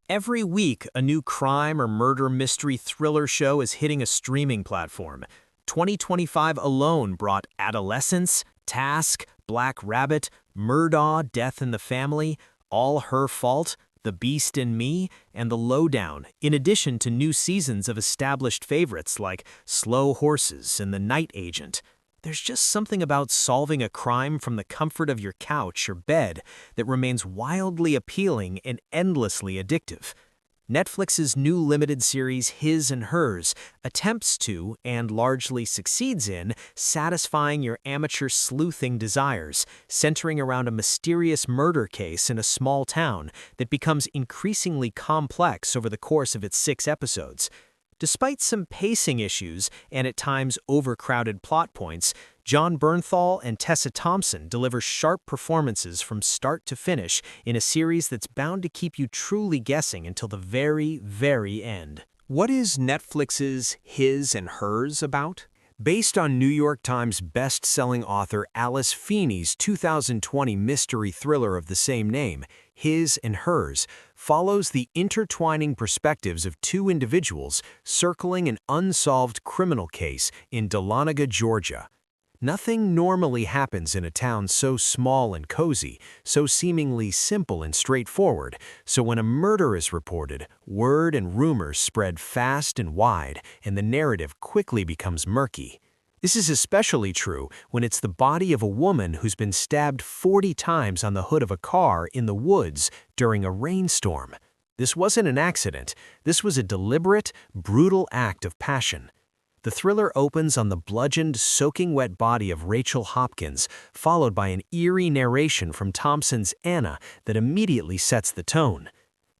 Every week, a new crime or murder mystery thriller show is hitting a streaming platform. 2025 alone brought Adolescence, Task, Black Rabbit, Murdaugh, Death in the Family, All Her Fault, The Beast in Me, and The Lowdown, in addition to new seasons of established favorites like Slow Horses and The Night Agent. There's just something about solving a crime from the comfort of your couch or bed that remains wildly appealing and endlessly addictive. Netflix's new limited series His and Hers attempts to, and largely succeeds in, satisfying your amateur sleuthing desires, centering around a mysterious murder case in a small town that becomes increasingly complex over the course of its 6 episodes. Despite some pacing issues and at times overcrowded plot points, Jon Bernthal and Tessa Thompson deliver sharp performances from start to finish in a series that's bound to keep you truly guessing until the very, very end. What is Netflix's His and Hers about? Based on New York Times best-selling author Alice Feeney's 2020 mystery thriller of the same name, His and Hers follows the intertwining perspectives of 2 individuals circling an unsolved criminal case in Dahlonega, Georgia. Nothing normally happens in a town so small and cozy, so seemingly simple and straightforward, so when a murder is reported, word and rumors spread fast and wide, and the narrative quickly becomes murky. This is especially true when it's the body of a woman who's been stabbed 40 times on the hood of a car in the woods during a rainstorm. This wasn't an accident. This was a deliberate, brutal act of passion. The thriller opens on the bludgeoned, soaking wet body of Rachel Hopkins, followed by an eerie narration from Thompson's Anna that immediately sets the tone.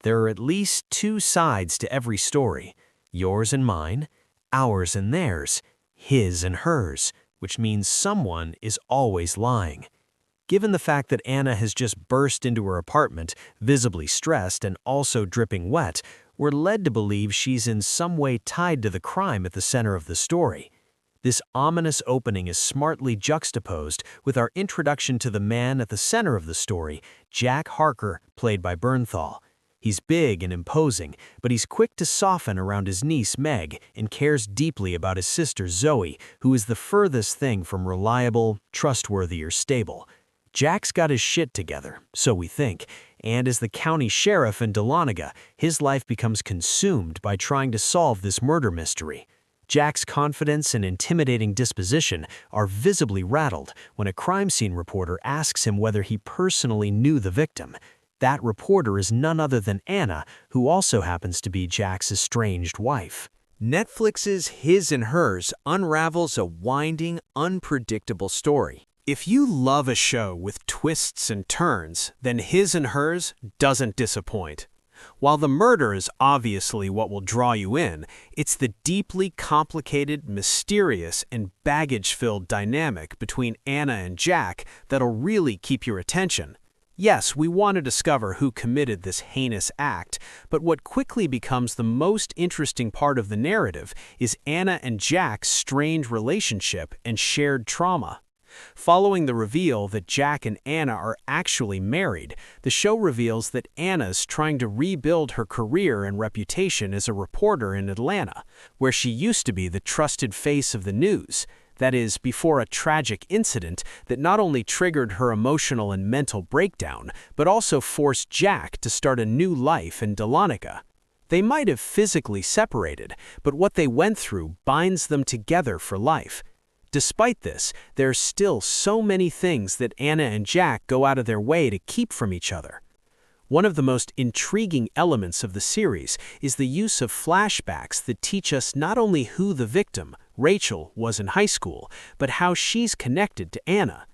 There are at least 2 sides to every story: yours and mine, ours and theirs, his and hers, which means someone is always lying. Given the fact that Anna has just burst into her apartment, visibly stressed and also dripping wet, we're led to believe she's in some way tied to the crime at the center of the story. This ominous opening is smartly juxtaposed with our introduction to the man at the center of the story, Jack Harker, played by Bernthal. He's big and imposing, but he's quick to soften around his niece Meg and cares deeply about his sister Zoe, who is the furthest thing from reliable, trustworthy, or stable. Jack's got his shit together, so we think, and as the county sheriff in Dahlonega, his life becomes consumed by trying to solve this murder mystery. Jack's confidence and intimidating disposition are visibly rattled when a crime scene reporter asks him whether he personally knew the victim. That reporter is none other than Anna, who also happens to be Jack's estranged wife. Netflix's His and Hers unravels a winding, unpredictable story. If you love a show with twists and turns, then His and Hers doesn't disappoint. While the murder is obviously what will draw you in, it's the deeply complicated, mysterious, and baggage-filled dynamic between Anna and Jack that'll really keep your attention. Yes, we want to discover who committed this heinous act, but what quickly becomes the most interesting part of the narrative is Anna and Jack's strained relationship and shared trauma. Following the reveal that Jack and Anna are actually married, the show reveals that Anna's trying to rebuild her career and reputation as a reporter in Atlanta, where she used to be the trusted face of the news. That is, before a tragic incident that not only triggered her emotional and mental breakdown, but also forced Jack to start a new life in Dahlonega. They might have physically separated, but what they went through binds them together for life. Despite this, there are still so many things that Anna and Jack go out of their way to keep from each other. One of the most intriguing elements of the series is the use of flashbacks that teach us not only who the victim, Rachel, was in high school, but how she's connected to Anna.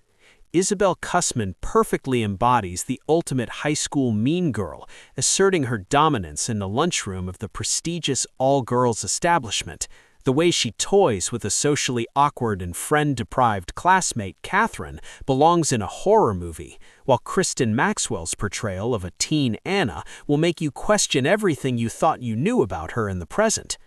Isabel Kussman perfectly embodies the ultimate high school mean girl, asserting her dominance in the lunchroom of the prestigious all-girls establishment. The way she toys with a socially awkward and friend-deprived classmate, Catherine, belongs in a horror movie, while Kristen Maxwell's portrayal of a teen Anna will make you question everything you thought you knew about her in the present.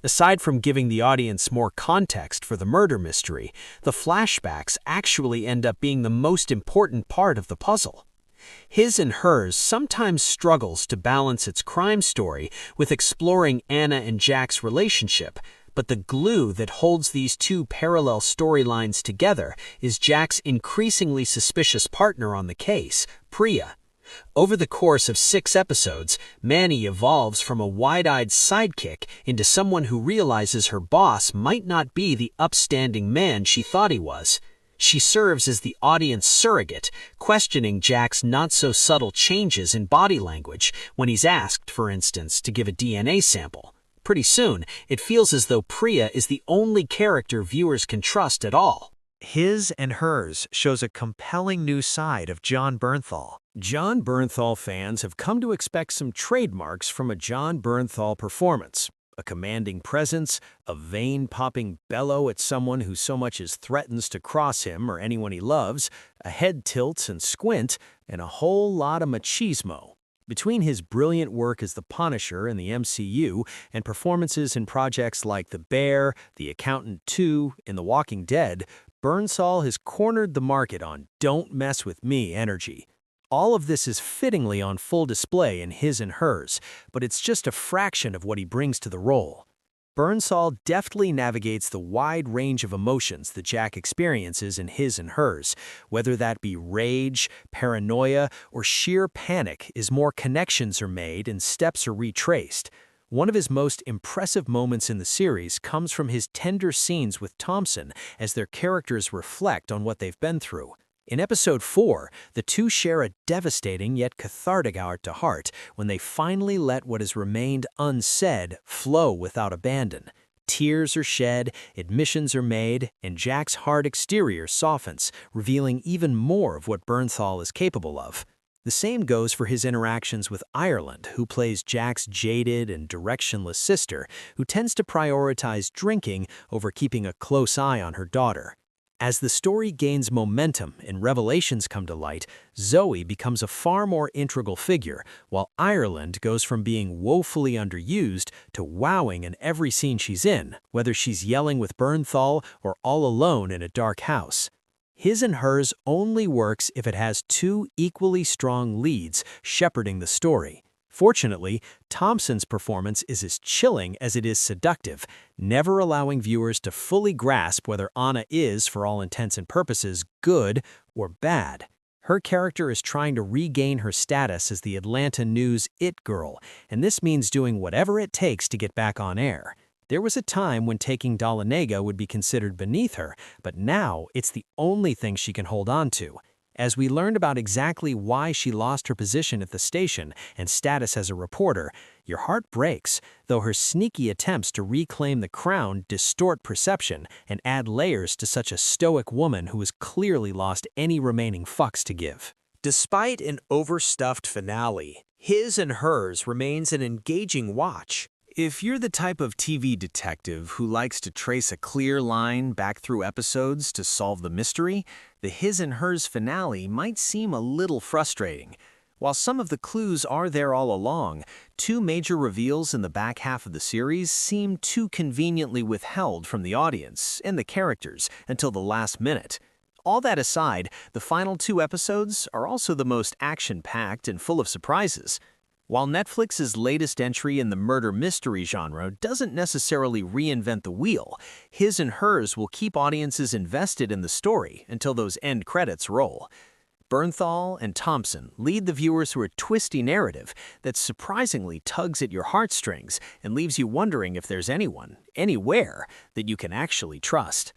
Aside from giving the audience more context for the murder mystery, the flashbacks actually end up being the most important part of the puzzle. His and Hers sometimes struggles to balance its crime story with exploring Anna and Jack's relationship, but the glue that holds these two parallel storylines together is Jack's increasingly suspicious partner on the case, Priya. Over the course of 6 episodes, Manny evolves from a wide-eyed sidekick into someone who realizes her boss might not be the upstanding man she thought he was. She serves as the audience surrogate, questioning Jack's not-so-subtle changes in body language when he's asked, for instance, to give a DNA sample. Pretty soon, it feels as though Priya is the only character viewers can trust at all. His and Hers shows a compelling new side of Jon Bernthal. Jon Bernthal fans have come to expect some trademarks from a Jon Bernthal performance. A commanding presence, a vein-popping bellow at someone who so much as threatens to cross him or anyone he loves, a head tilt and squint, and a whole lot of machismo. Between his brilliant work as the Punisher in the MCU and performances in projects like The Bear, The Accountant 2, and The Walking Dead, Bernthal has cornered the market on "don't mess with me" energy. All of this is fittingly on full display in His and Hers, but it's just a fraction of what he brings to the role. Bernthal deftly navigates the wide range of emotions that Jack experiences in His and Hers, whether that be rage, paranoia, or sheer panic, as more connections are made and steps are retraced. One of his most impressive moments in the series comes from his tender scenes with Thompson as their characters reflect on what they've been through. In episode 4, the two share a devastating yet cathartic heart-to-heart when they finally let what has remained unsaid flow without abandon. Tears are shed, admissions are made, and Jack's hard exterior softens, revealing even more of what Bernthal is capable of. The same goes for his interactions with Ireland, who plays Jack's jaded and directionless sister, who tends to prioritize drinking over keeping a close eye on her daughter. As the story gains momentum and revelations come to light, Zoe becomes a far more integral figure, while Ireland goes from being woefully underused to wowing in every scene she's in, whether she's yelling with Bernthal or all alone in a dark house. His and Hers only works if it has two equally strong leads shepherding the story. Fortunately, Thompson's performance is as chilling as it is seductive, never allowing viewers to fully grasp whether Anna is, for all intents and purposes, good or bad. Her character is trying to regain her status as the Atlanta News it girl, and this means doing whatever it takes to get back on air. There was a time when taking Dahlonega would be considered beneath her, but now it's the only thing she can hold on to. As we learned about exactly why she lost her position at the station and status as a reporter, your heart breaks, though her sneaky attempts to reclaim the crown distort perception and add layers to such a stoic woman who has clearly lost any remaining fucks to give. Despite an overstuffed finale, His and Hers remains an engaging watch. If you're the type of TV detective who likes to trace a clear line back through episodes to solve the mystery, the His and Hers finale might seem a little frustrating. While some of the clues are there all along, two major reveals in the back half of the series seem too conveniently withheld from the audience and the characters until the last minute. All that aside, the final 2 episodes are also the most action-packed and full of surprises. While Netflix's latest entry in the murder mystery genre doesn't necessarily reinvent the wheel, His and Hers will keep audiences invested in the story until those end credits roll. Bernthal and Thompson lead the viewers through a twisty narrative that surprisingly tugs at your heartstrings and leaves you wondering if there's anyone, anywhere, that you can actually trust.